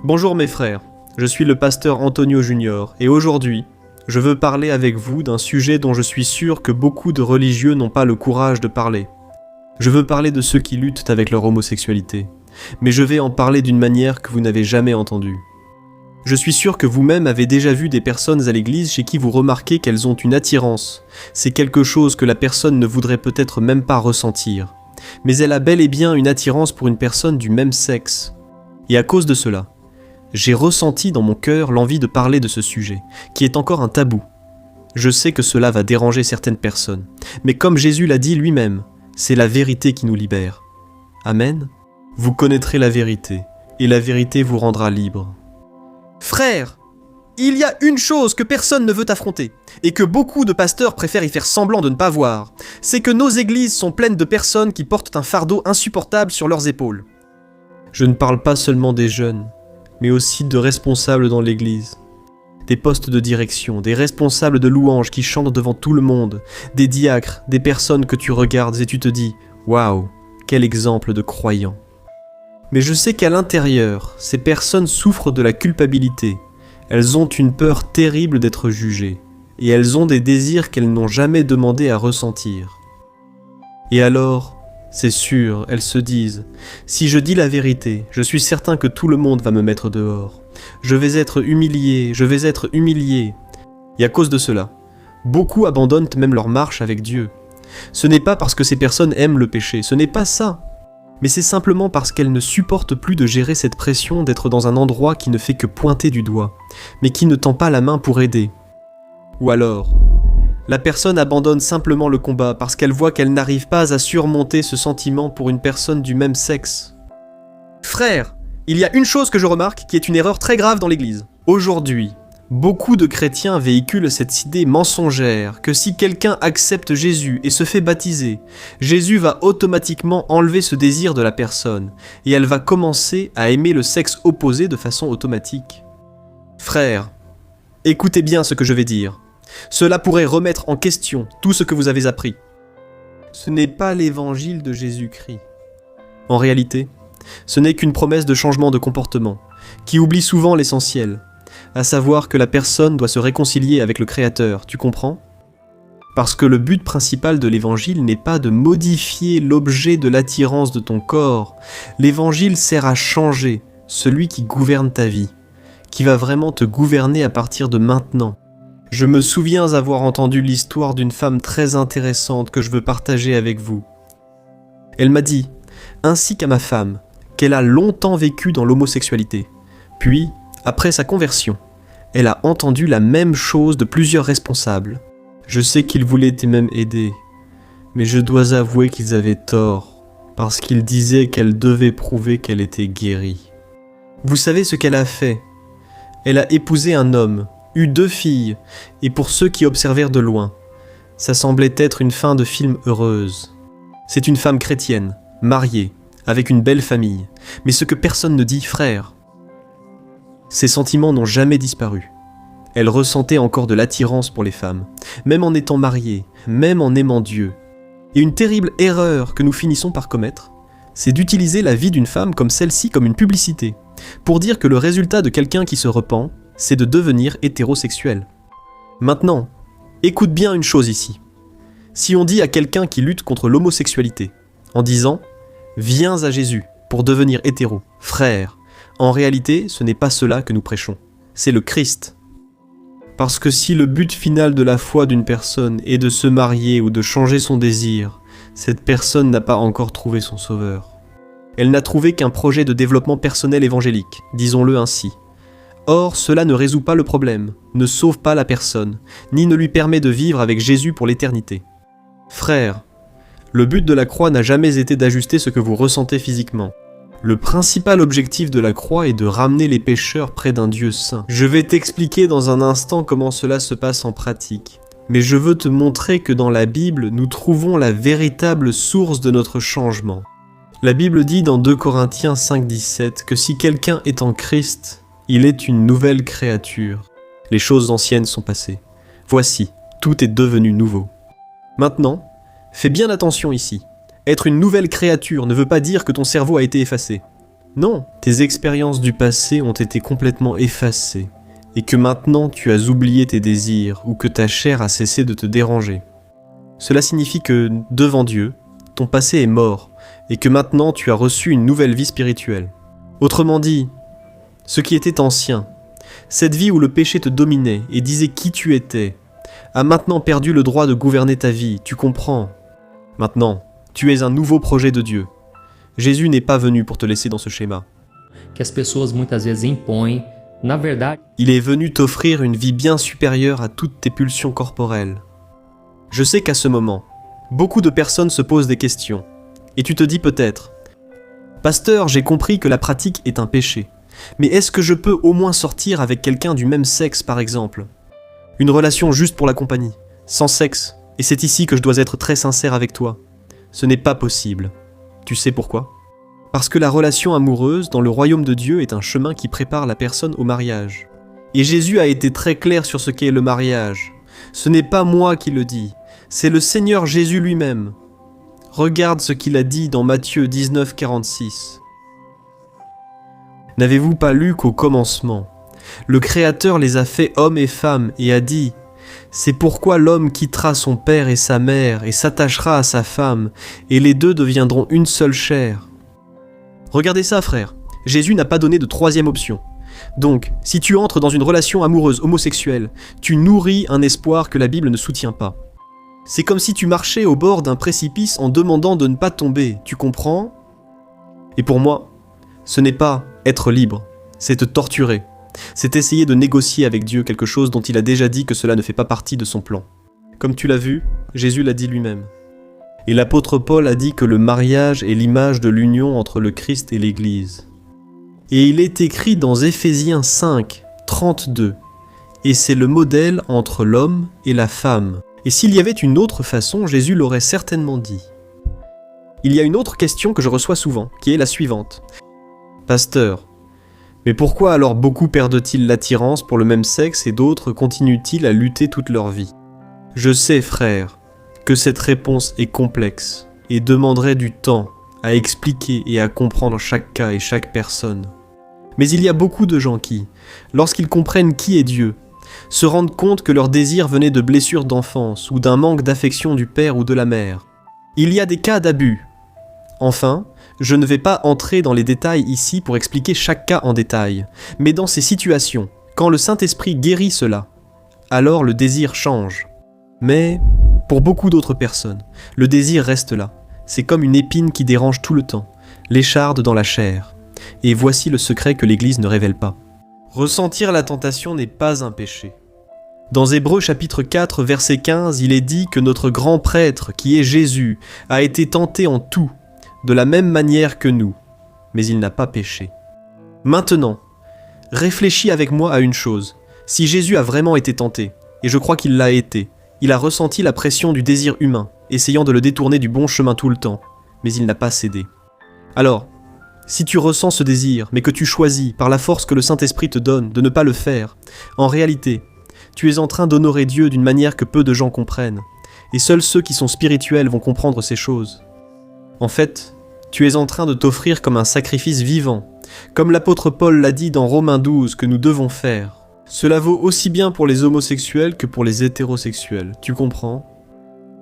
Bonjour mes frères, je suis le pasteur Antonio Junior et aujourd'hui, je veux parler avec vous d'un sujet dont je suis sûr que beaucoup de religieux n'ont pas le courage de parler. Je veux parler de ceux qui luttent avec leur homosexualité, mais je vais en parler d'une manière que vous n'avez jamais entendue. Je suis sûr que vous-même avez déjà vu des personnes à l'église chez qui vous remarquez qu'elles ont une attirance. C'est quelque chose que la personne ne voudrait peut-être même pas ressentir. Mais elle a bel et bien une attirance pour une personne du même sexe. Et à cause de cela, j'ai ressenti dans mon cœur l'envie de parler de ce sujet, qui est encore un tabou. Je sais que cela va déranger certaines personnes, mais comme Jésus l'a dit lui-même, c'est la vérité qui nous libère. Amen. Vous connaîtrez la vérité, et la vérité vous rendra libre. Frères, il y a une chose que personne ne veut affronter, et que beaucoup de pasteurs préfèrent y faire semblant de ne pas voir, c'est que nos églises sont pleines de personnes qui portent un fardeau insupportable sur leurs épaules. Je ne parle pas seulement des jeunes, mais aussi de responsables dans l'église. Des postes de direction, des responsables de louanges qui chantent devant tout le monde, des diacres, des personnes que tu regardes et tu te dis « Waouh, quel exemple de croyant !» Mais je sais qu'à l'intérieur, ces personnes souffrent de la culpabilité. Elles ont une peur terrible d'être jugées, et elles ont des désirs qu'elles n'ont jamais demandé à ressentir. Et alors, c'est sûr, elles se disent « Si je dis la vérité, je suis certain que tout le monde va me mettre dehors. Je vais être humilié. Et à cause de cela, beaucoup abandonnent même leur marche avec Dieu. Ce n'est pas parce que ces personnes aiment le péché, ce n'est pas ça. Mais c'est simplement parce qu'elles ne supportent plus de gérer cette pression d'être dans un endroit qui ne fait que pointer du doigt, mais qui ne tend pas la main pour aider. Ou alors, la personne abandonne simplement le combat parce qu'elle voit qu'elle n'arrive pas à surmonter ce sentiment pour une personne du même sexe. Frère, il y a une chose que je remarque qui est une erreur très grave dans l'église. Aujourd'hui, beaucoup de chrétiens véhiculent cette idée mensongère que si quelqu'un accepte Jésus et se fait baptiser, Jésus va automatiquement enlever ce désir de la personne et elle va commencer à aimer le sexe opposé de façon automatique. Frère, écoutez bien ce que je vais dire. Cela pourrait remettre en question tout ce que vous avez appris. Ce n'est pas l'évangile de Jésus-Christ. En réalité, ce n'est qu'une promesse de changement de comportement, qui oublie souvent l'essentiel, à savoir que la personne doit se réconcilier avec le Créateur, tu comprends ? Parce que le but principal de l'évangile n'est pas de modifier l'objet de l'attirance de ton corps. L'évangile sert à changer celui qui gouverne ta vie, qui va vraiment te gouverner à partir de maintenant. Je me souviens avoir entendu l'histoire d'une femme très intéressante que je veux partager avec vous. Elle m'a dit, ainsi qu'à ma femme, qu'elle a longtemps vécu dans l'homosexualité. Puis, après sa conversion, elle a entendu la même chose de plusieurs responsables. Je sais qu'ils voulaient même aider, mais je dois avouer qu'ils avaient tort, parce qu'ils disaient qu'elle devait prouver qu'elle était guérie. Vous savez ce qu'elle a fait ? Elle a épousé un homme, eu 2 filles, et pour ceux qui observèrent de loin, ça semblait être une fin de film heureuse. C'est une femme chrétienne, mariée, avec une belle famille, mais ce que personne ne dit, frère. Ses sentiments n'ont jamais disparu. Elle ressentait encore de l'attirance pour les femmes, même en étant mariée, même en aimant Dieu. Et une terrible erreur que nous finissons par commettre, c'est d'utiliser la vie d'une femme comme celle-ci comme une publicité, pour dire que le résultat de quelqu'un qui se repent, c'est de devenir hétérosexuel. Maintenant, écoute bien une chose ici. Si on dit à quelqu'un qui lutte contre l'homosexualité, en disant « Viens à Jésus pour devenir hétéro, frère », en réalité, ce n'est pas cela que nous prêchons, c'est le Christ. Parce que si le but final de la foi d'une personne est de se marier ou de changer son désir, cette personne n'a pas encore trouvé son sauveur. Elle n'a trouvé qu'un projet de développement personnel évangélique, disons-le ainsi. Or, cela ne résout pas le problème, ne sauve pas la personne, ni ne lui permet de vivre avec Jésus pour l'éternité. Frères, le but de la croix n'a jamais été d'ajuster ce que vous ressentez physiquement. Le principal objectif de la croix est de ramener les pécheurs près d'un Dieu saint. Je vais t'expliquer dans un instant comment cela se passe en pratique. Mais je veux te montrer que dans la Bible, nous trouvons la véritable source de notre changement. La Bible dit dans 2 Corinthiens 5,17 que si quelqu'un est en Christ, il est une nouvelle créature. Les choses anciennes sont passées. Voici, tout est devenu nouveau. Maintenant, fais bien attention ici. Être une nouvelle créature ne veut pas dire que ton cerveau a été effacé. Non, tes expériences du passé ont été complètement effacées, et que maintenant tu as oublié tes désirs ou que ta chair a cessé de te déranger. Cela signifie que, devant Dieu, ton passé est mort, et que maintenant tu as reçu une nouvelle vie spirituelle. Autrement dit, ce qui était ancien, cette vie où le péché te dominait et disait qui tu étais, a maintenant perdu le droit de gouverner ta vie, tu comprends? Maintenant, tu es un nouveau projet de Dieu. Jésus n'est pas venu pour te laisser dans ce schéma. Que as pessoas muitas vezes impõem, na verdade, Il est venu t'offrir une vie bien supérieure à toutes tes pulsions corporelles. Je sais qu'à ce moment, beaucoup de personnes se posent des questions. Et tu te dis peut-être, « Pasteur, j'ai compris que la pratique est un péché. Mais est-ce que je peux au moins sortir avec quelqu'un du même sexe, par exemple? Une relation juste pour la compagnie, sans sexe, et c'est ici que je dois être très sincère avec toi. Ce n'est pas possible. Tu sais pourquoi? Parce que la relation amoureuse dans le royaume de Dieu est un chemin qui prépare la personne au mariage. Et Jésus a été très clair sur ce qu'est le mariage. Ce n'est pas moi qui le dis, c'est le Seigneur Jésus lui-même. Regarde ce qu'il a dit dans Matthieu 19, 46. N'avez-vous pas lu qu'au commencement, le Créateur les a fait hommes et femmes et a dit « C'est pourquoi l'homme quittera son père et sa mère et s'attachera à sa femme, et les deux deviendront une seule chair. » Regardez ça, frère. Jésus n'a pas donné de troisième option. Donc, si tu entres dans une relation amoureuse homosexuelle, tu nourris un espoir que la Bible ne soutient pas. C'est comme si tu marchais au bord d'un précipice en demandant de ne pas tomber, tu comprends? Et pour moi, ce n'est pas être libre, c'est te torturer. C'est essayer de négocier avec Dieu quelque chose dont il a déjà dit que cela ne fait pas partie de son plan. Comme tu l'as vu, Jésus l'a dit lui-même. Et l'apôtre Paul a dit que le mariage est l'image de l'union entre le Christ et l'Église. Et il est écrit dans Éphésiens 5, 32, « Et c'est le modèle entre l'homme et la femme. » Et s'il y avait une autre façon, Jésus l'aurait certainement dit. Il y a une autre question que je reçois souvent, qui est la suivante. Pasteur, mais pourquoi alors beaucoup perdent-ils l'attirance pour le même sexe et d'autres continuent-ils à lutter toute leur vie? Je sais, frère, que cette réponse est complexe et demanderait du temps à expliquer et à comprendre chaque cas et chaque personne. Mais il y a beaucoup de gens qui, lorsqu'ils comprennent qui est Dieu, se rendent compte que leur désir venait de blessures d'enfance ou d'un manque d'affection du père ou de la mère. Il y a des cas d'abus. Enfin, je ne vais pas entrer dans les détails ici pour expliquer chaque cas en détail, mais dans ces situations, quand le Saint-Esprit guérit cela, alors le désir change. Mais, pour beaucoup d'autres personnes, le désir reste là. C'est comme une épine qui dérange tout le temps, l'écharde dans la chair. Et voici le secret que l'Église ne révèle pas. Ressentir la tentation n'est pas un péché. Dans Hébreux chapitre 4, verset 15, il est dit que notre grand prêtre, qui est Jésus, a été tenté en tout, de la même manière que nous, mais il n'a pas péché. Maintenant, réfléchis avec moi à une chose. Si Jésus a vraiment été tenté, et je crois qu'il l'a été, il a ressenti la pression du désir humain, essayant de le détourner du bon chemin tout le temps, mais il n'a pas cédé. Alors, si tu ressens ce désir, mais que tu choisis, par la force que le Saint-Esprit te donne, de ne pas le faire, en réalité, tu es en train d'honorer Dieu d'une manière que peu de gens comprennent, et seuls ceux qui sont spirituels vont comprendre ces choses. En fait, tu es en train de t'offrir comme un sacrifice vivant, comme l'apôtre Paul l'a dit dans Romains 12 que nous devons faire. Cela vaut aussi bien pour les homosexuels que pour les hétérosexuels, tu comprends?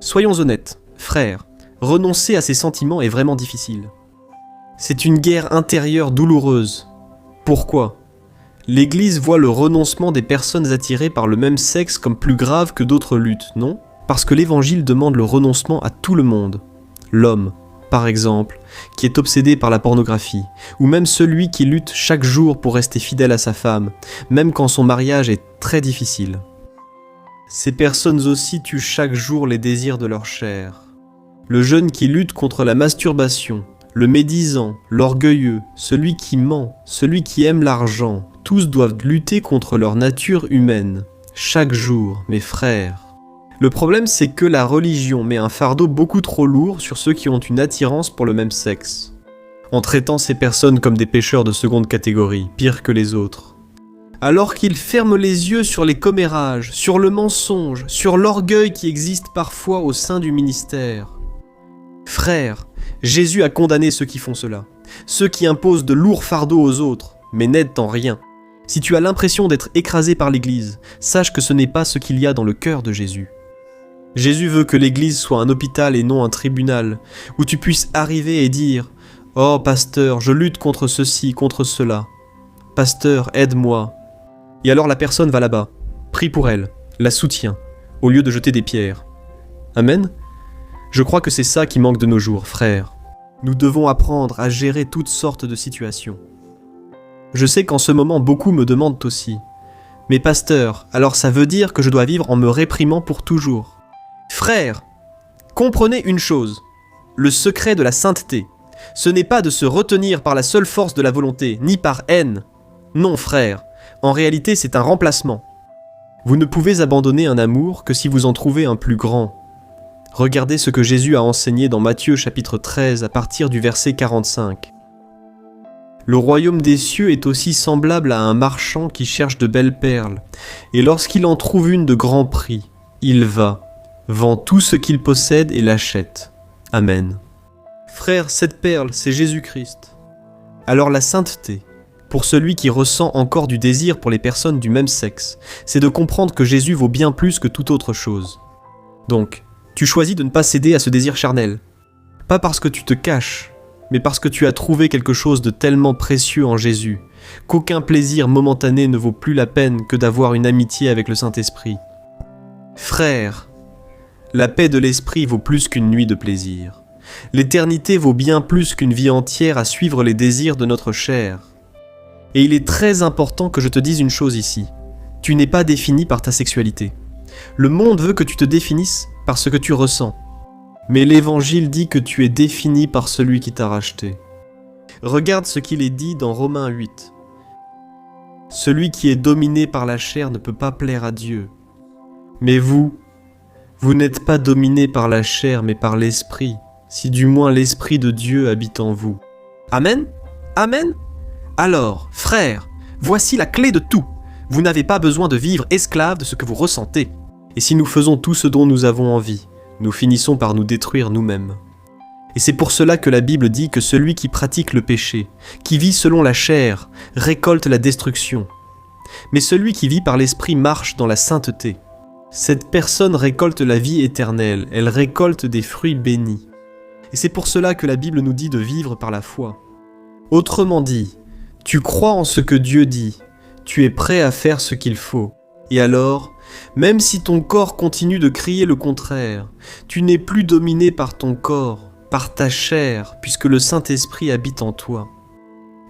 Soyons honnêtes, frères, renoncer à ces sentiments est vraiment difficile. C'est une guerre intérieure douloureuse. Pourquoi? L'Église voit le renoncement des personnes attirées par le même sexe comme plus grave que d'autres luttes, non? Parce que l'Évangile demande le renoncement à tout le monde. L'homme, par exemple, qui est obsédé par la pornographie, ou même celui qui lutte chaque jour pour rester fidèle à sa femme, même quand son mariage est très difficile. Ces personnes aussi tuent chaque jour les désirs de leur chair. Le jeune qui lutte contre la masturbation, le médisant, l'orgueilleux, celui qui ment, celui qui aime l'argent, tous doivent lutter contre leur nature humaine, chaque jour, mes frères. Le problème, c'est que la religion met un fardeau beaucoup trop lourd sur ceux qui ont une attirance pour le même sexe, en traitant ces personnes comme des pécheurs de seconde catégorie, pires que les autres. Alors qu'ils ferment les yeux sur les commérages, sur le mensonge, sur l'orgueil qui existe parfois au sein du ministère. Frères, Jésus a condamné ceux qui font cela. ceux qui imposent de lourds fardeaux aux autres, mais n'aident en rien. Si tu as l'impression d'être écrasé par l'Église, sache que ce n'est pas ce qu'il y a dans le cœur de Jésus. Jésus veut que l'Église soit un hôpital et non un tribunal, où tu puisses arriver et dire « Oh, pasteur, je lutte contre ceci, contre cela. Pasteur, aide-moi. » Et alors la personne va là-bas, prie pour elle, la soutient, au lieu de jeter des pierres. Amen. Je crois que c'est ça qui manque de nos jours, frères. Nous devons apprendre à gérer toutes sortes de situations. Je sais qu'en ce moment, beaucoup me demandent aussi. Mais pasteur, alors ça veut dire que je dois vivre en me réprimant pour toujours. Frères, comprenez une chose. Le secret de la sainteté, ce n'est pas de se retenir par la seule force de la volonté, ni par haine. Non, frères, en réalité c'est un remplacement. Vous ne pouvez abandonner un amour que si vous en trouvez un plus grand. Regardez ce que Jésus a enseigné dans Matthieu chapitre 13 à partir du verset 45. Le royaume des cieux est aussi semblable à un marchand qui cherche de belles perles, et lorsqu'il en trouve une de grand prix, il va, vend tout ce qu'il possède et l'achète. Amen. Frère, cette perle, c'est Jésus-Christ. Alors la sainteté, pour celui qui ressent encore du désir pour les personnes du même sexe, c'est de comprendre que Jésus vaut bien plus que toute autre chose. Donc, tu choisis de ne pas céder à ce désir charnel. Pas parce que tu te caches, mais parce que tu as trouvé quelque chose de tellement précieux en Jésus, qu'aucun plaisir momentané ne vaut plus la peine que d'avoir une amitié avec le Saint-Esprit. Frère, la paix de l'esprit vaut plus qu'une nuit de plaisir. L'éternité vaut bien plus qu'une vie entière à suivre les désirs de notre chair. Et il est très important que je te dise une chose ici. Tu n'es pas défini par ta sexualité. Le monde veut que tu te définisses par ce que tu ressens. Mais l'Évangile dit que tu es défini par celui qui t'a racheté. Regarde ce qu'il est dit dans Romains 8. Celui qui est dominé par la chair ne peut pas plaire à Dieu. Mais vous n'êtes pas dominé par la chair mais par l'Esprit, si du moins l'Esprit de Dieu habite en vous. Amen? Amen? Alors, frères, voici la clé de tout. Vous n'avez pas besoin de vivre esclave de ce que vous ressentez. Et si nous faisons tout ce dont nous avons envie, nous finissons par nous détruire nous-mêmes. Et c'est pour cela que la Bible dit que celui qui pratique le péché, qui vit selon la chair, récolte la destruction. Mais celui qui vit par l'Esprit marche dans la sainteté. Cette personne récolte la vie éternelle, elle récolte des fruits bénis. Et c'est pour cela que la Bible nous dit de vivre par la foi. Autrement dit, tu crois en ce que Dieu dit, tu es prêt à faire ce qu'il faut. Et alors, même si ton corps continue de crier le contraire, tu n'es plus dominé par ton corps, par ta chair, puisque le Saint-Esprit habite en toi.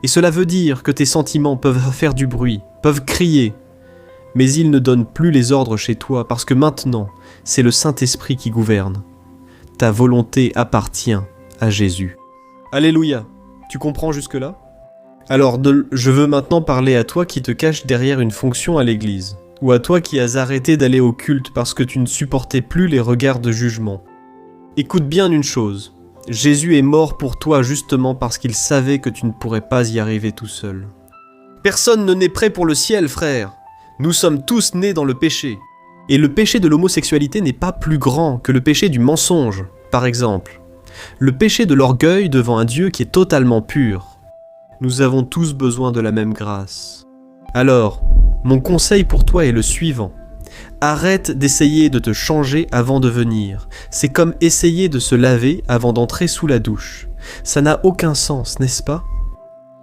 Et cela veut dire que tes sentiments peuvent faire du bruit, peuvent crier, mais ils ne donnent plus les ordres chez toi parce que maintenant, c'est le Saint-Esprit qui gouverne. Ta volonté appartient à Jésus. Alléluia, tu comprends jusque-là? Alors, je veux maintenant parler à toi qui te caches derrière une fonction à l'église, ou à toi qui as arrêté d'aller au culte parce que tu ne supportais plus les regards de jugement. Écoute bien une chose, Jésus est mort pour toi justement parce qu'il savait que tu ne pourrais pas y arriver tout seul. Personne ne naît prêt pour le ciel, frère. Nous sommes tous nés dans le péché. Et le péché de l'homosexualité n'est pas plus grand que le péché du mensonge, par exemple. Le péché de l'orgueil devant un Dieu qui est totalement pur. Nous avons tous besoin de la même grâce. Alors, mon conseil pour toi est le suivant. Arrête d'essayer de te changer avant de venir. C'est comme essayer de se laver avant d'entrer sous la douche. Ça n'a aucun sens, n'est-ce pas?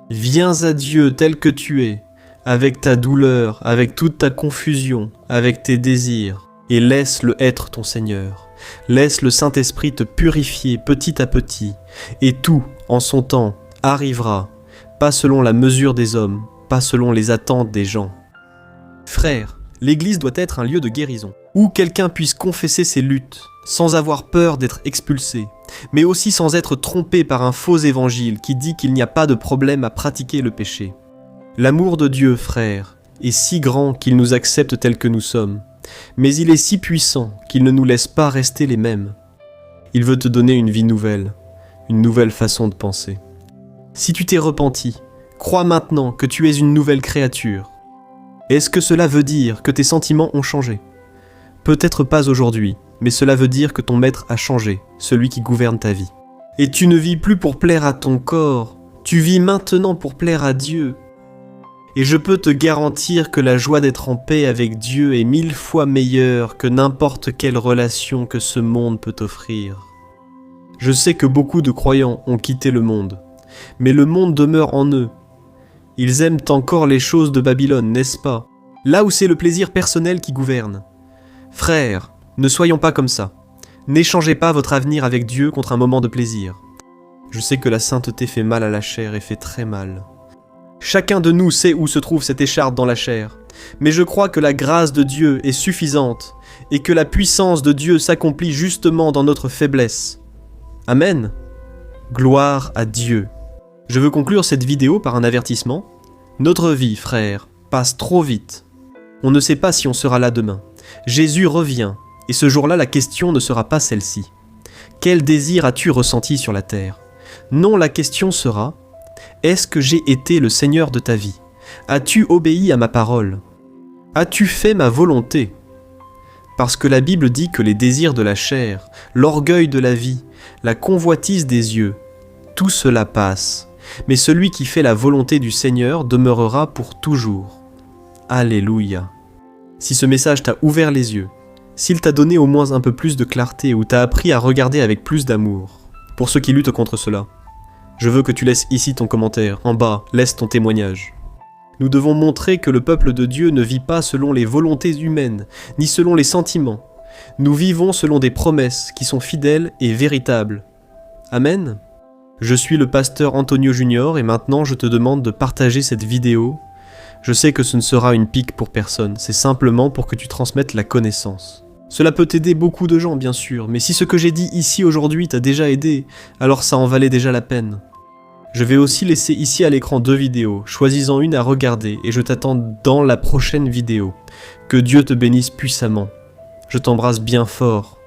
Viens à Dieu tel que tu es, avec ta douleur, avec toute ta confusion, avec tes désirs, et laisse-le être ton Seigneur. Laisse le Saint-Esprit te purifier petit à petit, et tout, en son temps, arrivera, pas selon la mesure des hommes, pas selon les attentes des gens. Frère, l'Église doit être un lieu de guérison, où quelqu'un puisse confesser ses luttes, sans avoir peur d'être expulsé, mais aussi sans être trompé par un faux évangile qui dit qu'il n'y a pas de problème à pratiquer le péché. L'amour de Dieu, frère, est si grand qu'il nous accepte tels que nous sommes, mais il est si puissant qu'il ne nous laisse pas rester les mêmes. Il veut te donner une vie nouvelle, une nouvelle façon de penser. Si tu t'es repenti, crois maintenant que tu es une nouvelle créature. Est-ce que cela veut dire que tes sentiments ont changé? Peut-être pas aujourd'hui, mais cela veut dire que ton maître a changé, celui qui gouverne ta vie. Et tu ne vis plus pour plaire à ton corps, Tu vis maintenant pour plaire à Dieu. Et je peux te garantir que la joie d'être en paix avec Dieu est 1000 fois meilleure que n'importe quelle relation que ce monde peut offrir. Je sais que beaucoup de croyants ont quitté le monde, mais le monde demeure en eux. Ils aiment encore les choses de Babylone, n'est-ce pas? Là où c'est le plaisir personnel qui gouverne. Frères, ne soyons pas comme ça. N'échangez pas votre avenir avec Dieu contre un moment de plaisir. Je sais que la sainteté fait mal à la chair et fait très mal. Chacun de nous sait où se trouve cette écharpe dans la chair, mais je crois que la grâce de Dieu est suffisante et que la puissance de Dieu s'accomplit justement dans notre faiblesse. Amen. Gloire à Dieu. Je veux conclure cette vidéo par un avertissement. Notre vie, frères, passe trop vite. On ne sait pas si on sera là demain. Jésus revient, et ce jour-là, la question ne sera pas celle-ci. Quel désir as-tu ressenti sur la terre? Non, la question sera: est-ce que j'ai été le Seigneur de ta vie? As-tu obéi à ma parole? As-tu fait ma volonté? Parce que la Bible dit que les désirs de la chair, l'orgueil de la vie, la convoitise des yeux, tout cela passe. Mais celui qui fait la volonté du Seigneur demeurera pour toujours. Alléluia. Si ce message t'a ouvert les yeux, s'il t'a donné au moins un peu plus de clarté ou t'a appris à regarder avec plus d'amour, pour ceux qui luttent contre cela, je veux que tu laisses ici ton commentaire, en bas, laisse ton témoignage. Nous devons montrer que le peuple de Dieu ne vit pas selon les volontés humaines, ni selon les sentiments. Nous vivons selon des promesses qui sont fidèles et véritables. Amen. Je suis le pasteur Antonio Junior et maintenant je te demande de partager cette vidéo. Je sais que ce ne sera une pique pour personne, c'est simplement pour que tu transmettes la connaissance. Cela peut aider beaucoup de gens bien sûr, mais si ce que j'ai dit ici aujourd'hui t'a déjà aidé, alors ça en valait déjà la peine. Je vais aussi laisser ici à l'écran 2 vidéos, choisis-en une à regarder et je t'attends dans la prochaine vidéo. Que Dieu te bénisse puissamment. Je t'embrasse bien fort.